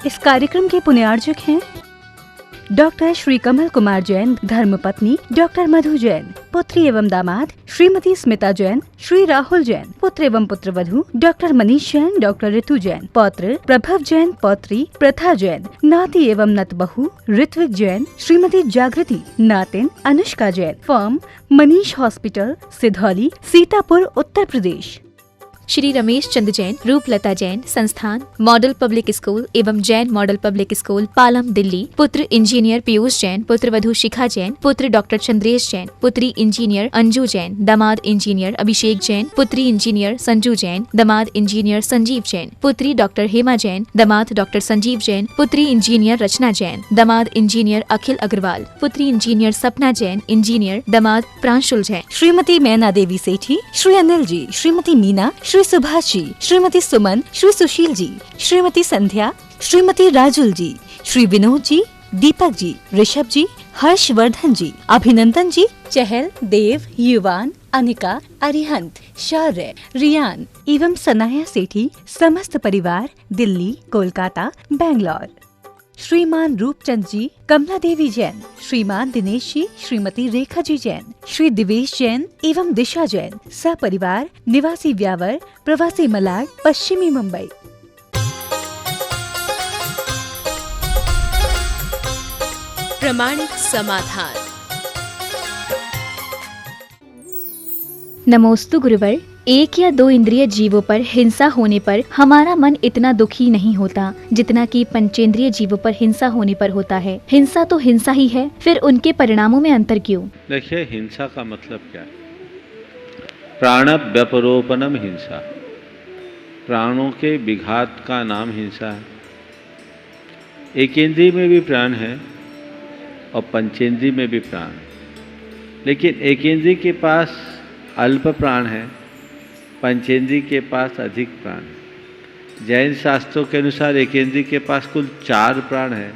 इस कार्यक्रम के पुण्यार्जक हैं डॉक्टर श्री कमल कुमार जैन, धर्मपत्नी डॉक्टर मधु जैन, पुत्री एवं दामाद श्रीमती स्मिता जैन, श्री राहुल जैन, पुत्र एवं पुत्रवधू डॉक्टर मनीष जैन, डॉक्टर ऋतु जैन, पौत्र प्रभव जैन, पौत्री प्रथा जैन, नाती एवं नतबहू ऋत्विक जैन, श्रीमती जागृति, नातिन अनुष्का जैन, फर्म मनीष हॉस्पिटल, सिधौली, सीतापुर, उत्तर प्रदेश। श्री रमेश चंद जैन, रूपलता जैन, संस्थान मॉडल पब्लिक स्कूल एवं Jain model public school, Palam, Delhi. पुत्र इंजीनियर पीयूष जैन, पुत्रवधू शिखा जैन, पुत्र डॉक्टर चंद्रेश जैन, पुत्री इंजीनियर अंजू जैन, दामाद इंजीनियर अभिषेक जैन, पुत्री इंजीनियर संजू जैन, दामाद इंजीनियर संजीव जैन, पुत्री डॉक्टर हेमा जैन, दामाद डॉक्टर संजीव जैन, पुत्री इंजीनियर रचना जैन, दामाद इंजीनियर अखिल अग्रवाल, पुत्री इंजीनियर सपना जैन, इंजीनियर दामाद प्रांशुल जैन। श्रीमती मैना देवी सेठी, श्री अनिल जी, श्रीमती मीना, श्री सुभाष जी, श्रीमती सुमन, श्री सुशील जी, श्रीमती संध्या, श्रीमती राजुल जी, श्री विनोद जी, दीपक जी, ऋषभ जी, हर्षवर्धन जी, अभिनंदन जी, चहल, देव, युवान, अनिका, अरिहंत, शौर्य, रियान एवं सनाया सेठी, समस्त परिवार, दिल्ली, कोलकाता, बेंगलोर। श्रीमान रूपचंद जी, कमला देवी जैन, श्रीमान दिनेश जी, श्रीमती रेखा जी जैन, श्री दिवेश जैन एवं दिशा जैन, सपरिवार, निवासी व्यावर, प्रवासी मलाड, पश्चिमी मुंबई। प्रमाणिक समाधान। नमोस्तु गुरुवर। एक या दो इंद्रिय जीवों पर हिंसा होने पर हमारा मन इतना दुखी नहीं होता जितना कि पंचेंद्रिय जीवों पर हिंसा होने पर होता है। हिंसा तो हिंसा ही है, फिर उनके परिणामों में अंतर क्यों? देखिए, हिंसा का मतलब क्या है? प्राण व्यपरोपणम हिंसा, प्राणों के विघात का नाम हिंसा है। एक इंद्रिय में भी प्राण है और पंचेंद्रिय में भी प्राण, लेकिन एक इंद्रिय के पास अल्प प्राण है, पंचेंद्रिय के पास अधिक प्राण है। जैन शास्त्रों के अनुसार एक इंद्रिय के पास कुल 4 प्राण है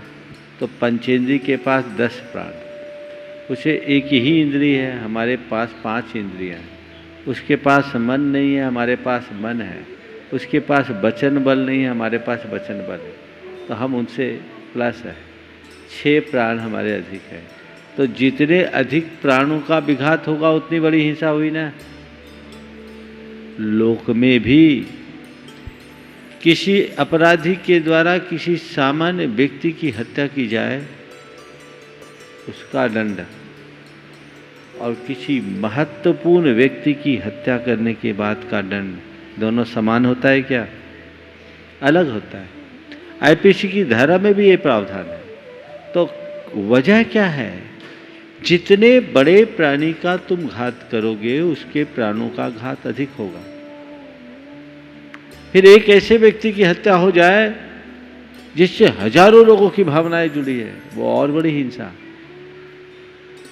तो पंचेंद्रिय के पास 10 प्राण। उसे एक ही इंद्रिय है, हमारे पास 5 इंद्रियां हैं। उसके पास मन नहीं है, हमारे पास मन है। उसके पास वचन बल नहीं है, हमारे पास वचन बल है। तो हम उनसे प्लस है, 6 प्राण हमारे अधिक है। तो जितने अधिक प्राणों का विघात होगा उतनी बड़ी हिंसा हुई ना। लोक में भी किसी अपराधी के द्वारा किसी सामान्य व्यक्ति की हत्या की जाए उसका दंड, और किसी महत्वपूर्ण व्यक्ति की हत्या करने के बाद का दंड, दोनों समान होता है क्या? अलग होता है। आईपीसी की धारा में भी ये प्रावधान है। तो वजह क्या है? जितने बड़े प्राणी का तुम घात करोगे उसके प्राणों का घात अधिक होगा। फिर एक ऐसे व्यक्ति की हत्या हो जाए जिससे हजारों लोगों की भावनाएं जुड़ी है, वो और बड़ी हिंसा।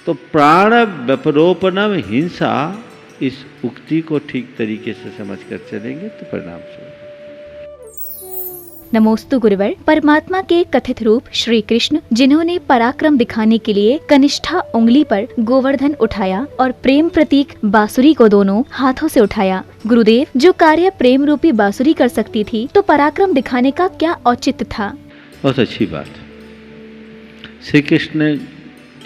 तो प्राण व्यपरोपणम हिंसा, इस उक्ति को ठीक तरीके से समझकर चलेंगे तो परिणाम से। नमोस्तु गुरुवर। परमात्मा के कथित रूप श्री कृष्ण, जिन्होंने पराक्रम दिखाने के लिए कनिष्ठा उंगली पर गोवर्धन उठाया और प्रेम प्रतीक बांसुरी को दोनों हाथों से उठाया, गुरुदेव, जो कार्य प्रेम रूपी बांसुरी कर सकती थी तो पराक्रम दिखाने का क्या औचित्य था? बहुत अच्छी बात। श्री कृष्ण ने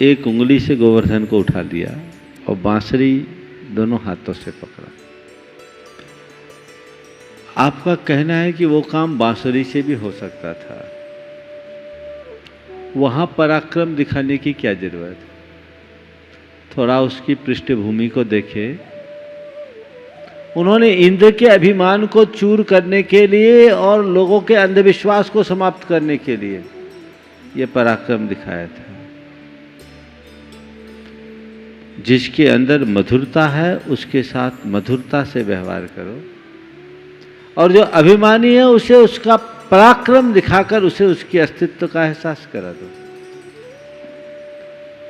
एक उंगली से गोवर्धन को उठा दिया और बांसुरी दोनों हाथों से पकड़ा। आपका कहना है कि वो काम बांसुरी से भी हो सकता था, वहां पराक्रम दिखाने की क्या जरूरत? थोड़ा उसकी पृष्ठभूमि को देखें। उन्होंने इंद्र के अभिमान को चूर करने के लिए और लोगों के अंधविश्वास को समाप्त करने के लिए यह पराक्रम दिखाया था। जिसके अंदर मधुरता है उसके साथ मधुरता से व्यवहार करो, और जो अभिमानी है उसे उसका पराक्रम दिखाकर उसे उसके अस्तित्व का एहसास करा दो।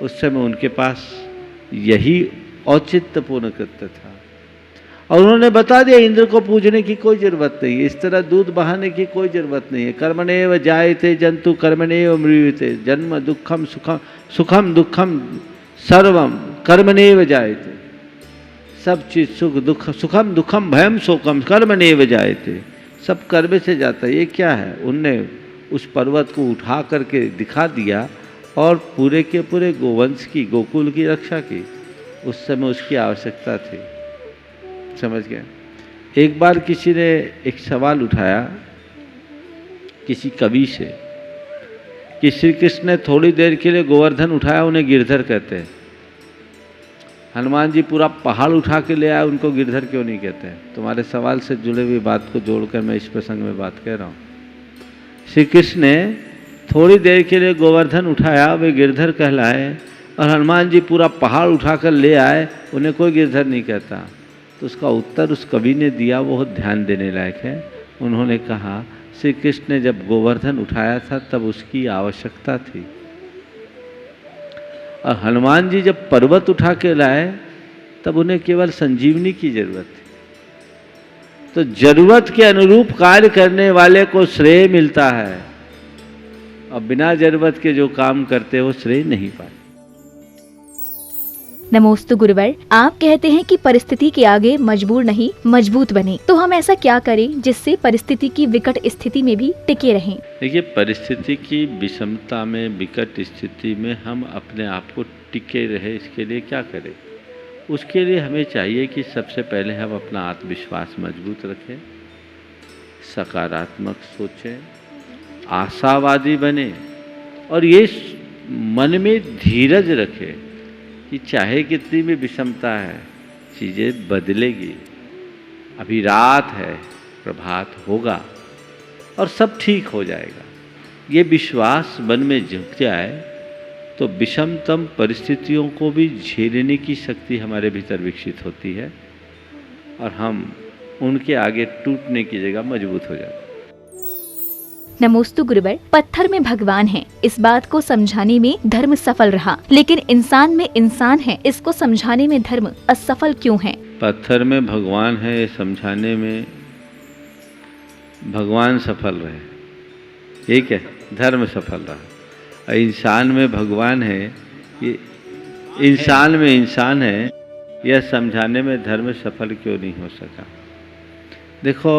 उस समय उनके पास यही औचित्यपूर्ण कृत्य था। और उन्होंने बता दिया इंद्र को पूजने की कोई जरूरत नहीं है, इस तरह दूध बहाने की कोई जरूरत नहीं है। कर्मणेव जायते जंतु कर्मणेव मृत्यते, जन्म दुखम सुखम सुखम दुखम सर्वम कर्मणेव जायते। सब चीज सुख दुख, सुखम दुखम भयम शोकम कर्मणेव जायते, सब कर्म से जाता है। ये क्या है? उनने उस पर्वत को उठा करके दिखा दिया और पूरे के पूरे गोवंश की, गोकुल की रक्षा की। उस समय उसकी आवश्यकता थी, समझ गए। एक बार किसी ने एक सवाल उठाया किसी कवि से कि श्री कृष्ण ने थोड़ी देर के लिए गोवर्धन उठाया, उन्हें गिरधर कहते हैं। हनुमान जी पूरा पहाड़ उठा के ले आए, उनको गिरधर क्यों नहीं कहते हैं? तुम्हारे सवाल से जुड़े हुई बात को जोड़कर मैं इस प्रसंग में बात कह रहा हूँ। श्री कृष्ण ने थोड़ी देर के लिए गोवर्धन उठाया, वे गिरधर कहलाए, और हनुमान जी पूरा पहाड़ उठाकर ले आए, उन्हें कोई गिरधर नहीं कहता। तो उसका उत्तर उस कवि ने दिया, वो ध्यान देने लायक है। उन्होंने कहा श्री कृष्ण ने जब गोवर्धन उठाया था तब उसकी आवश्यकता थी, और हनुमान जी जब पर्वत उठा के लाए तब उन्हें केवल संजीवनी की जरूरत थी। तो जरूरत के अनुरूप कार्य करने वाले को श्रेय मिलता है, और बिना जरूरत के जो काम करते वो श्रेय नहीं पाते। नमोस्तु गुरुवर, आप कहते हैं कि परिस्थिति के आगे मजबूर नहीं मजबूत बने, तो हम ऐसा क्या करें जिससे परिस्थिति की विकट स्थिति में भी टिके रहें? देखिए, परिस्थिति की विषमता में, विकट स्थिति में हम अपने आप को टिके रहे, इसके लिए क्या करें? उसके लिए हमें चाहिए कि सबसे पहले हम अपना आत्मविश्वास मजबूत रखें, सकारात्मक सोचें, आशावादी बने, और ये मन में धीरज रखें कि चाहे कितनी भी विषमता है, चीज़ें बदलेगी। अभी रात है, प्रभात होगा और सब ठीक हो जाएगा। ये विश्वास मन में झुक जाए तो विषमतम परिस्थितियों को भी झेलने की शक्ति हमारे भीतर विकसित होती है, और हम उनके आगे टूटने की जगह मजबूत हो जाते हैं। नमोस्तु गुरुवर, पत्थर में भगवान है, इस बात को समझाने में धर्म सफल रहा, लेकिन इंसान में इंसान है, इसको समझाने में धर्म असफल क्यों है? पत्थर में भगवान है, ये समझाने में भगवान सफल रहे, ठीक है, धर्म सफल रहा। और इंसान में भगवान है, ये इंसान में इंसान है, यह समझाने में धर्म सफल क्यों नहीं हो सका? देखो,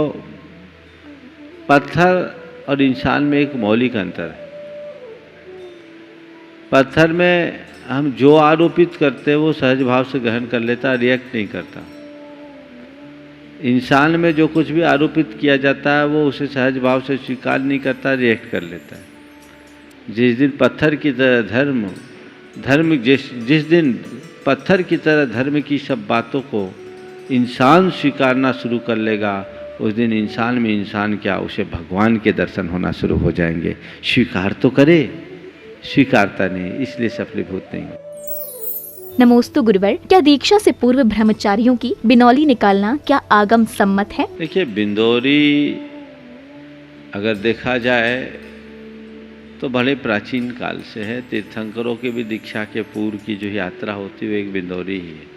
पत्थर और इंसान में एक मौलिक अंतर है। पत्थर में हम जो आरोपित करते हैं वो सहज भाव से ग्रहण कर लेता, रिएक्ट नहीं करता। इंसान में जो कुछ भी आरोपित किया जाता है वो उसे सहज भाव से स्वीकार नहीं करता, रिएक्ट कर लेता है। जिस दिन पत्थर की तरह जिस दिन पत्थर की तरह धर्म की सब बातों को इंसान स्वीकारना शुरू कर लेगा, उस दिन इंसान में इंसान क्या, उसे भगवान के दर्शन होना शुरू हो जाएंगे। स्वीकार तो करे, स्वीकारता नहीं, इसलिए सफलीभूत नहीं। नमोस्तु गुरुवर, क्या दीक्षा से पूर्व ब्रह्मचारियों की बिनौली निकालना क्या आगम सम्मत है? देखिए, बिंदौरी अगर देखा जाए तो बड़े प्राचीन काल से है। तीर्थंकरों के भी दीक्षा के पूर्व की जो यात्रा होती है वो एक बिंदौरी ही है,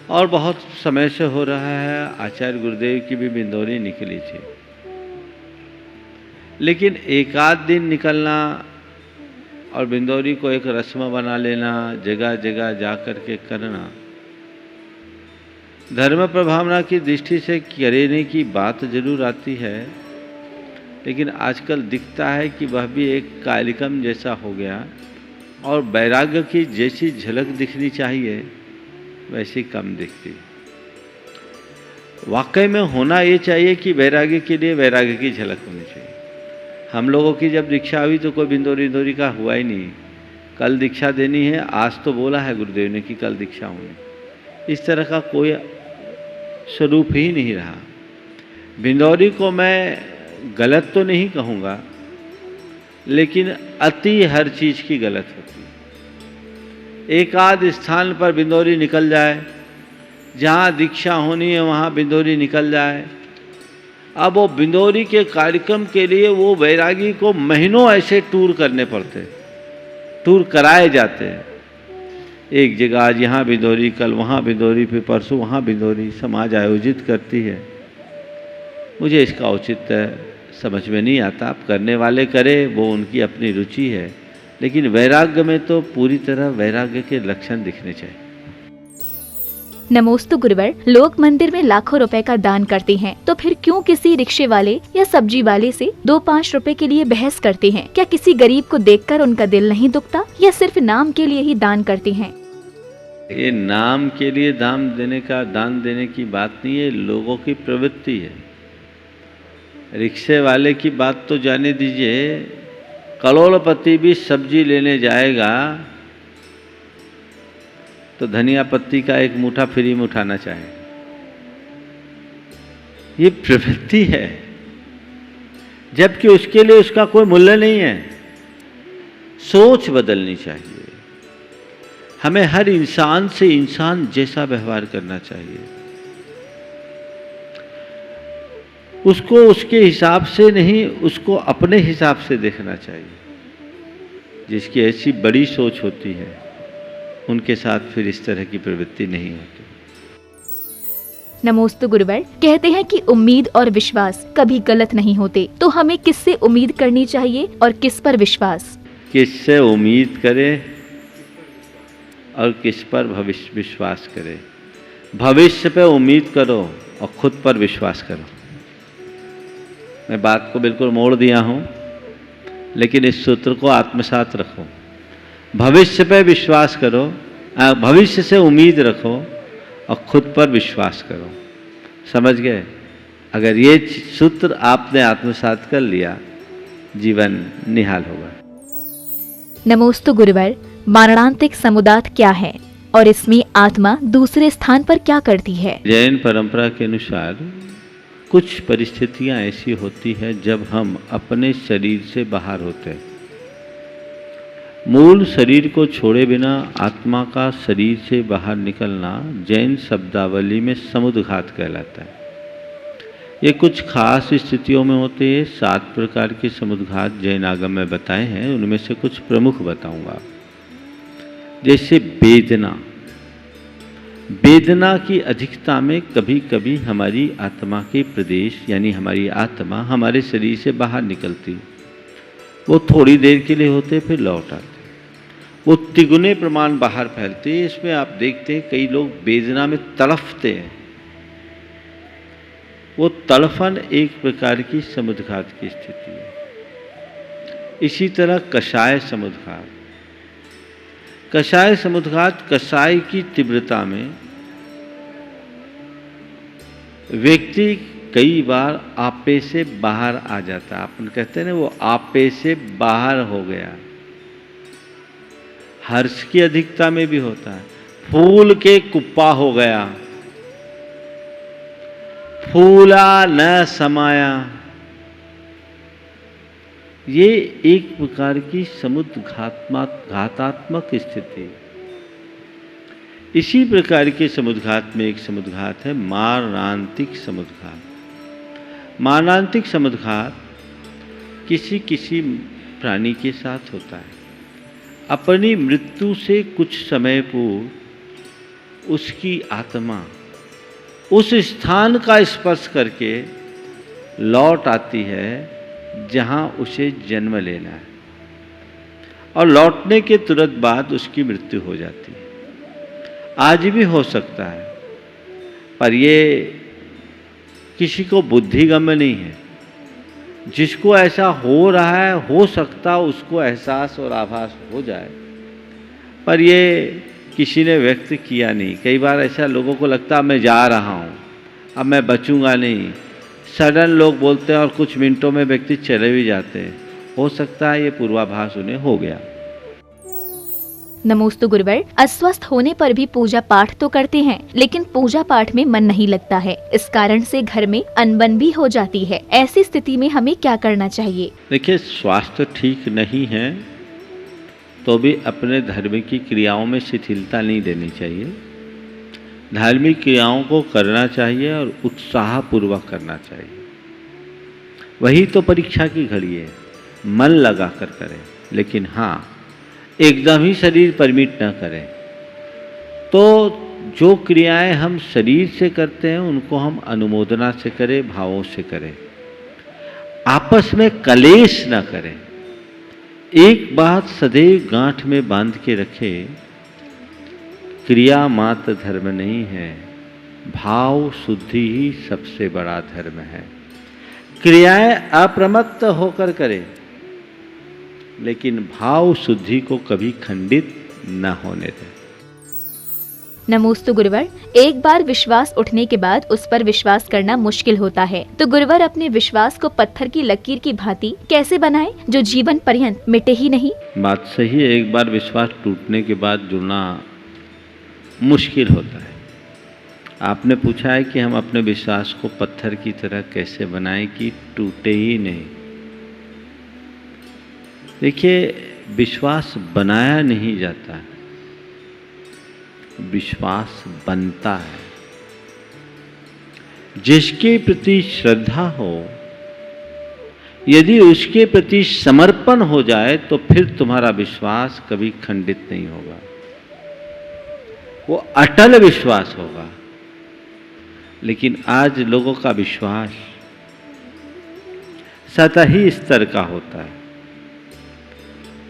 और बहुत समय से हो रहा है। आचार्य गुरुदेव की भी बिंदौरी निकली थी, लेकिन एक आध दिन निकलना और बिंदौरी को एक रस्म बना लेना, जगह जगह जा कर के करना, धर्म प्रभावना की दृष्टि से करने की बात जरूर आती है, लेकिन आजकल दिखता है कि वह भी एक कार्यक्रम जैसा हो गया, और वैराग्य की जैसी झलक दिखनी चाहिए वैसी कम दिखती। वाकई में होना ये चाहिए कि वैराग्य के लिए वैराग्य की झलक होनी चाहिए। हम लोगों की जब दीक्षा हुई तो कोई बिंदौरी का हुआ ही नहीं। कल दीक्षा देनी है, आज तो बोला है गुरुदेव ने कि कल दीक्षा होनी, इस तरह का कोई स्वरूप ही नहीं रहा। बिंदौरी को मैं गलत तो नहीं कहूँगा, लेकिन अति हर चीज़ की गलत होती है। एक आध स्थान पर बिंदौरी निकल जाए, जहाँ दीक्षा होनी है वहाँ बिंदौरी निकल जाए। अब वो बिंदौरी के कार्यक्रम के लिए वो वैरागी को महीनों ऐसे टूर करने पड़ते, टूर कराए जाते हैं। एक जगह आज यहाँ बिंदौरी, कल वहाँ बिंदौरी, फिर परसों वहाँ बिंदौरी समाज आयोजित करती है। मुझे इसका औचित्य समझ में नहीं आता। अब करने वाले करे, वो उनकी अपनी रुचि है, लेकिन वैराग्य में तो पूरी तरह वैराग्य के लक्षण दिखने चाहिए। नमोस्तु गुरुवर, लोग मंदिर में लाखों रुपए का दान करते हैं, तो फिर क्यों किसी रिक्शे वाले या सब्जी वाले से 2-5 रुपए के लिए बहस करते हैं? क्या किसी गरीब को देखकर उनका दिल नहीं दुखता, या सिर्फ नाम के लिए ही दान करते हैं? ये नाम के लिए दान देने की बात नहीं है, लोगों की प्रवृत्ति है। रिक्शे वाले की बात तो जाने दीजिए, करोड़पति भी सब्जी लेने जाएगा तो धनिया पत्ती का एक मुट्ठा फ्री में उठाना चाहे। ये प्रवृत्ति है, जबकि उसके लिए उसका कोई मूल्य नहीं है। सोच बदलनी चाहिए। हमें हर इंसान से इंसान जैसा व्यवहार करना चाहिए, उसको उसके हिसाब से नहीं, उसको अपने हिसाब से देखना चाहिए। जिसकी ऐसी बड़ी सोच होती है उनके साथ फिर इस तरह की प्रवृत्ति नहीं होती। नमोस्तु गुरुवर, कहते हैं कि उम्मीद और विश्वास कभी गलत नहीं होते, तो हमें किससे उम्मीद करनी चाहिए और किस पर विश्वास? किससे उम्मीद करें और किस पर विश्वास करें? भविष्य पे उम्मीद करो और खुद पर विश्वास करो। मैं बात को बिल्कुल मोड़ दिया हूं, लेकिन इस सूत्र को आत्मसात रखो। भविष्य पे विश्वास करो, भविष्य से उम्मीद रखो और खुद पर विश्वास करो। समझ गए? अगर ये सूत्र आपने आत्मसात कर लिया, जीवन निहाल होगा। नमोस्तु गुरुवर, मारणांतिक समुदात क्या है और इसमें आत्मा दूसरे स्थान पर क्या करती है? जैन परंपरा के अनुसार कुछ परिस्थितियां ऐसी होती है जब हम अपने शरीर से बाहर होते हैं। मूल शरीर को छोड़े बिना आत्मा का शरीर से बाहर निकलना जैन शब्दावली में समुद्घात कहलाता है। ये कुछ खास स्थितियों में होते हैं। 7 प्रकार के समुद्घात जैन आगम में बताए हैं, उनमें से कुछ प्रमुख बताऊंगा। जैसे वेदना की अधिकता में कभी कभी हमारी आत्मा के प्रदेश यानी हमारी आत्मा हमारे शरीर से बाहर निकलती, वो थोड़ी देर के लिए होते फिर लौट आते, वो तिगुने प्रमाण बाहर फैलते। इसमें आप देखते हैं कई लोग वेदना में तड़फते हैं। वो तड़फन एक प्रकार की समुद्घात की स्थिति है। इसी तरह कषाय समुद्घात, कषाय की तीव्रता में व्यक्ति कई बार आपे से बाहर आ जाता है। अपन कहते हैं ना, वो आपे से बाहर हो गया। हर्ष की अधिकता में भी होता है। फूल के कुप्पा हो गया, फूला न समाया, ये एक प्रकार की घातात्मक स्थिति। इसी प्रकार के समुद्घात में एक समुद्घात है मारणांतिक समुद्घात। मारणांतिक समुद्घात किसी प्राणी के साथ होता है। अपनी मृत्यु से कुछ समय पूर्व उसकी आत्मा उस स्थान का स्पर्श करके लौट आती है जहां उसे जन्म लेना है, और लौटने के तुरंत बाद उसकी मृत्यु हो जाती है। आज भी हो सकता है, पर ये किसी को बुद्धिगम्य नहीं है। जिसको ऐसा हो रहा है, हो सकता उसको एहसास और आभास हो जाए, पर ये किसी ने व्यक्त किया नहीं। कई बार ऐसा लोगों को लगता है मैं जा रहा हूँ, अब मैं बचूंगा नहीं। सडन लोग बोलते हैं और कुछ मिनटों में व्यक्ति चले भी जाते हैं। हो सकता है ये पूर्वाभास उन्हें हो गया। नमोस्तु गुरुवर, अस्वस्थ होने पर भी पूजा पाठ तो करते हैं, लेकिन पूजा पाठ में मन नहीं लगता है। इस कारण से घर में अनबन भी हो जाती है। ऐसी स्थिति में हमें क्या करना चाहिए? देखिए, स्वास्थ्य ठीक नहीं है तो भी अपने धार्मिक की क्रियाओं में शिथिलता नहीं देनी चाहिए। धार्मिक क्रियाओं को करना चाहिए और उत्साहपूर्वक करना चाहिए। वही तो परीक्षा की घड़ी है, मन लगा कर करें। लेकिन हाँ, एकदम ही शरीर परमिट न करें। तो जो क्रियाएं हम शरीर से करते हैं उनको हम अनुमोदना से करें, भावों से करें। आपस में कलेश न करें। एक बात सदैव गांठ में बांध के रखें क्रिया मात्र धर्म नहीं है, भाव शुद्धि ही सबसे बड़ा धर्म है। क्रियाएं अप्रमत्त होकर करें, लेकिन भाव शुद्धि को कभी खंडित न होने दें। नमोस्तु गुरुवर, एक बार विश्वास उठने के बाद उस पर विश्वास करना मुश्किल होता है, तो गुरुवर अपने विश्वास को पत्थर की लकीर की भांति कैसे बनाए जो जीवन पर्यंत मिटे ही नहीं? बात सही है, एक बार विश्वास टूटने के बाद जुड़ना मुश्किल होता है। आपने पूछा है कि हम अपने विश्वास को पत्थर की तरह कैसे बनाएं कि टूटे ही नहीं। देखिए, विश्वास बनाया नहीं जाता, विश्वास बनता है। जिसके प्रति श्रद्धा हो, यदि उसके प्रति समर्पण हो जाए तो फिर तुम्हारा विश्वास कभी खंडित नहीं होगा, वो अटल विश्वास होगा। लेकिन आज लोगों का विश्वास सतही स्तर का होता है,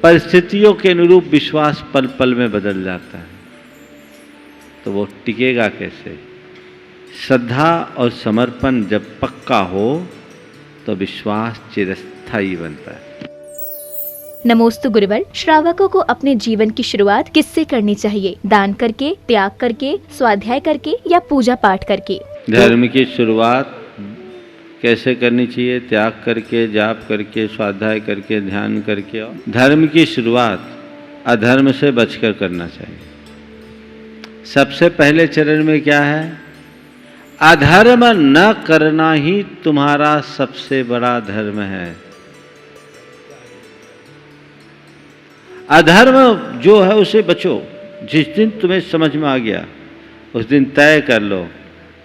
परिस्थितियों के अनुरूप विश्वास पल पल में बदल जाता है, तो वो टिकेगा कैसे? श्रद्धा और समर्पण जब पक्का हो तो विश्वास चिरस्थायी बनता है। नमोस्तु गुरुवर, श्रावकों को अपने जीवन की शुरुआत किससे करनी चाहिए? दान करके, त्याग करके, स्वाध्याय करके या पूजा पाठ करके? धर्म की शुरुआत कैसे करनी चाहिए? त्याग करके, जाप करके, स्वाध्याय करके, ध्यान करके। और धर्म की शुरुआत अधर्म से बचकर करना चाहिए। सबसे पहले चरण में क्या है? अधर्म न करना ही तुम्हारा सबसे बड़ा धर्म है। अधर्म जो है उसे बचो। जिस दिन तुम्हें समझ में आ गया उस दिन तय कर लो,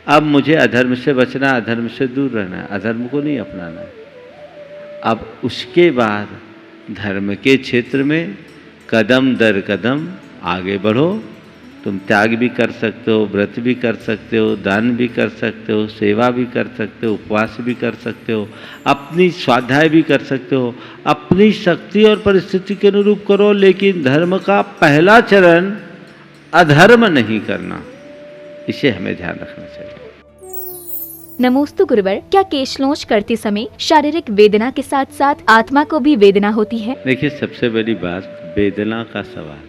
अब मुझे अधर्म से बचना, अधर्म से दूर रहना है, अधर्म को नहीं अपनाना है। अब उसके बाद धर्म के क्षेत्र में कदम दर कदम आगे बढ़ो। तुम त्याग भी कर सकते हो, व्रत भी कर सकते हो, दान भी कर सकते हो, सेवा भी कर सकते हो, उपवास भी कर सकते हो, अपनी स्वाध्याय भी कर सकते हो। अपनी शक्ति और परिस्थिति के अनुरूप करो, लेकिन धर्म का पहला चरण अधर्म नहीं करना, इसे हमें ध्यान रखना चाहिए। नमोस्तु गुरुवर, क्या केशलोच करते समय शारीरिक वेदना के साथ साथ आत्मा को भी वेदना होती है? देखिए, सबसे बड़ी बात वेदना का सवाल।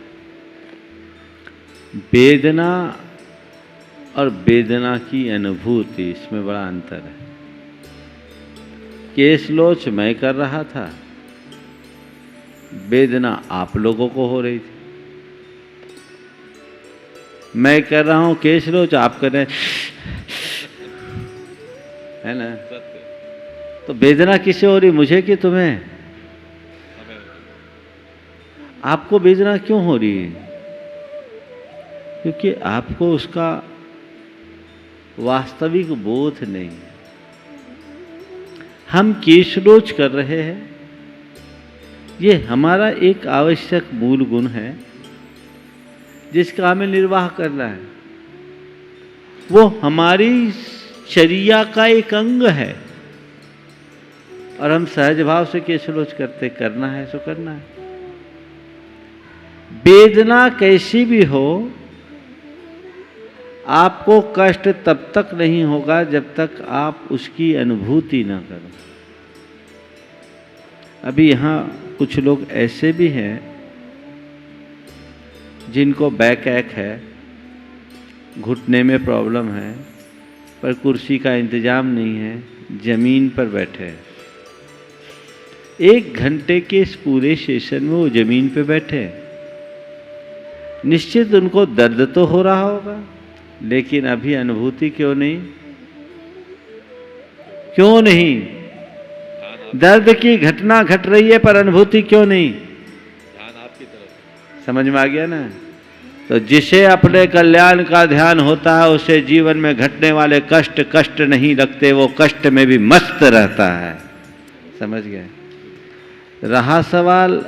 वेदना और वेदना की अनुभूति, इसमें बड़ा अंतर है। केशलोच मैं कर रहा था, वेदना आप लोगों को हो रही थी। मैं कर रहा हूं केशलोच, आप कर रहे है ना? तो वेदना किसे हो रही, मुझे कि तुम्हें? आपको वेदना क्यों हो रही है? क्योंकि आपको उसका वास्तविक बोध नहीं है। हम केशलोच कर रहे हैं, ये हमारा एक आवश्यक मूल गुण है जिसका हमें निर्वाह करना है। वो हमारी चर्या का एक अंग है और हम सहज भाव से केशलोच करते। करना है सो करना है। वेदना कैसी भी हो, आपको कष्ट तब तक नहीं होगा जब तक आप उसकी अनुभूति ना करो। अभी यहाँ कुछ लोग ऐसे भी हैं जिनको बैक एक है, घुटने में प्रॉब्लम है, पर कुर्सी का इंतजाम नहीं है, जमीन पर बैठे हैं। 1 घंटे के इस पूरे सेशन में वो जमीन पे बैठे हैं। निश्चित उनको दर्द तो हो रहा होगा, लेकिन अभी अनुभूति क्यों नहीं? क्यों नहीं? दर्द की घटना घट रही है पर अनुभूति क्यों नहीं? ध्यान आपकी तरफ। समझ में आ गया ना? तो जिसे अपने कल्याण का ध्यान होता है उसे जीवन में घटने वाले कष्ट नहीं लगते, वो कष्ट में भी मस्त रहता है। समझ गए? रहा सवाल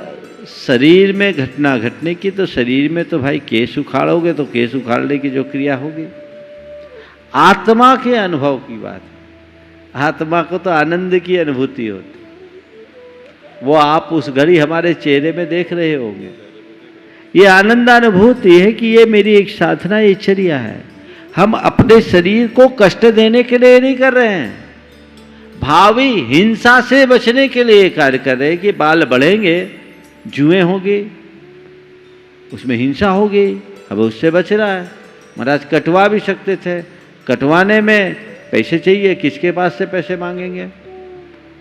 शरीर में घटना घटने की, तो शरीर में तो भाई केश उखाड़ोगे तो केश उखाड़ने की जो क्रिया होगी। आत्मा के अनुभव की बात है। आत्मा को तो आनंद की अनुभूति होती, वो आप उस घड़ी हमारे चेहरे में देख रहे होंगे। ये आनंदानुभूति है कि ये मेरी एक साधना, ये चर्या है। हम अपने शरीर को कष्ट देने के लिए नहीं कर रहे हैं, भावी हिंसा से बचने के लिए कार्य कर रहे हैं कि बाल बढ़ेंगे, जुएं होंगी, उसमें हिंसा होगी, अब उससे बच रहा है। महाराज कटवा भी सकते थे, कटवाने में पैसे चाहिए, किसके पास से पैसे मांगेंगे?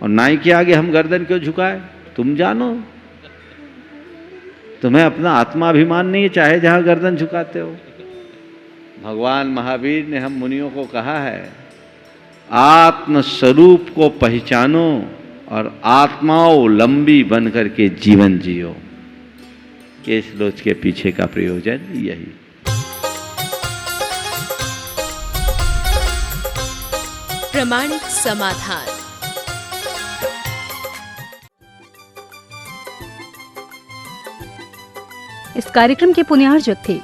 और नाई के आगे हम गर्दन क्यों झुकाए? तुम जानो, तुम्हें अपना आत्माभिमान नहीं है, चाहे जहां गर्दन झुकाते हो। भगवान महावीर ने हम मुनियों को कहा है, आत्म स्वरूप को पहचानो और आत्मावलंबी बन करके जीवन जियो। केस लोच के पीछे का प्रयोजन यही। प्रमाणिक समाधान। इस कार्यक्रम के पुण्यार्जक थे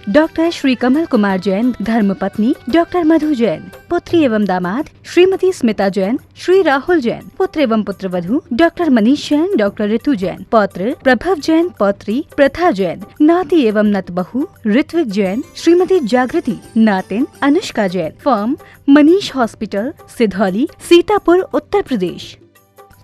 डॉक्टर श्री कमल कुमार जैन, धर्मपत्नी डॉक्टर मधु जैन, पुत्री एवं दामाद श्रीमती स्मिता जैन, श्री राहुल जैन, पुत्र एवं पुत्रवधू डॉक्टर मनीष जैन, डॉक्टर ऋतु जैन, पौत्र प्रभव जैन, पौत्री प्रथा जैन, नाती एवं नतबहू ऋत्विक जैन, श्रीमती जागृति, नातिन अनुष्का जैन, फर्म मनीष हॉस्पिटल, सिधौली, सीतापुर, उत्तर प्रदेश।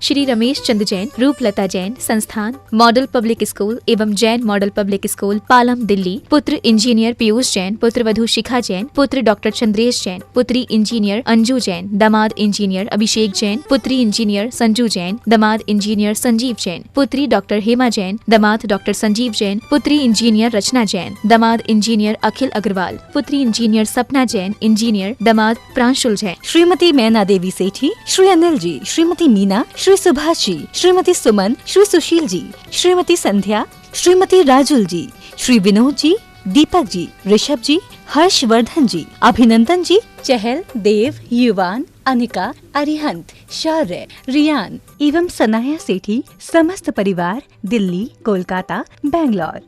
श्री रमेश चंद जैन, रूपलता जैन, संस्थान मॉडल पब्लिक स्कूल एवं Jain model public school, Palam, Delhi. पुत्र इंजीनियर पीयूष जैन, पुत्रवधू शिखा जैन, पुत्र डॉक्टर चंद्रेश जैन, पुत्री इंजीनियर अंजू जैन, दामाद इंजीनियर अभिषेक जैन, पुत्री इंजीनियर संजू जैन, दामाद इंजीनियर संजीव जैन, पुत्री डॉक्टर हेमा जैन, दामाद डॉक्टर संजीव जैन, पुत्री इंजीनियर रचना जैन, दामाद इंजीनियर अखिल अग्रवाल, पुत्री इंजीनियर सपना जैन, इंजीनियर दामाद प्रांशुल जैन। श्रीमती मैना देवी सेठी, श्री अनिल जी, श्रीमती मीना, श्री सुभाष जी, श्रीमती सुमन, श्री सुशील जी, श्रीमती संध्या, श्रीमती राजुल जी, श्री विनोद जी, दीपक जी, ऋषभ जी, हर्षवर्धन जी, अभिनंदन जी, चहल, देव, युवान, अनिका, अरिहंत, शौर्य, रियान एवं सनाया सेठी समस्त परिवार, दिल्ली, कोलकाता, बेंगलोर।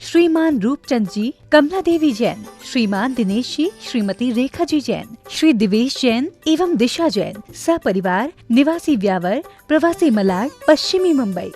श्रीमान रूपचंद जी, कमला देवी जैन, श्रीमान दिनेश जी, श्रीमती रेखा जी जैन, श्री दिवेश जैन एवं दिशा जैन, सपरिवार, निवासी व्यावर, प्रवासी मलाड, पश्चिमी मुंबई।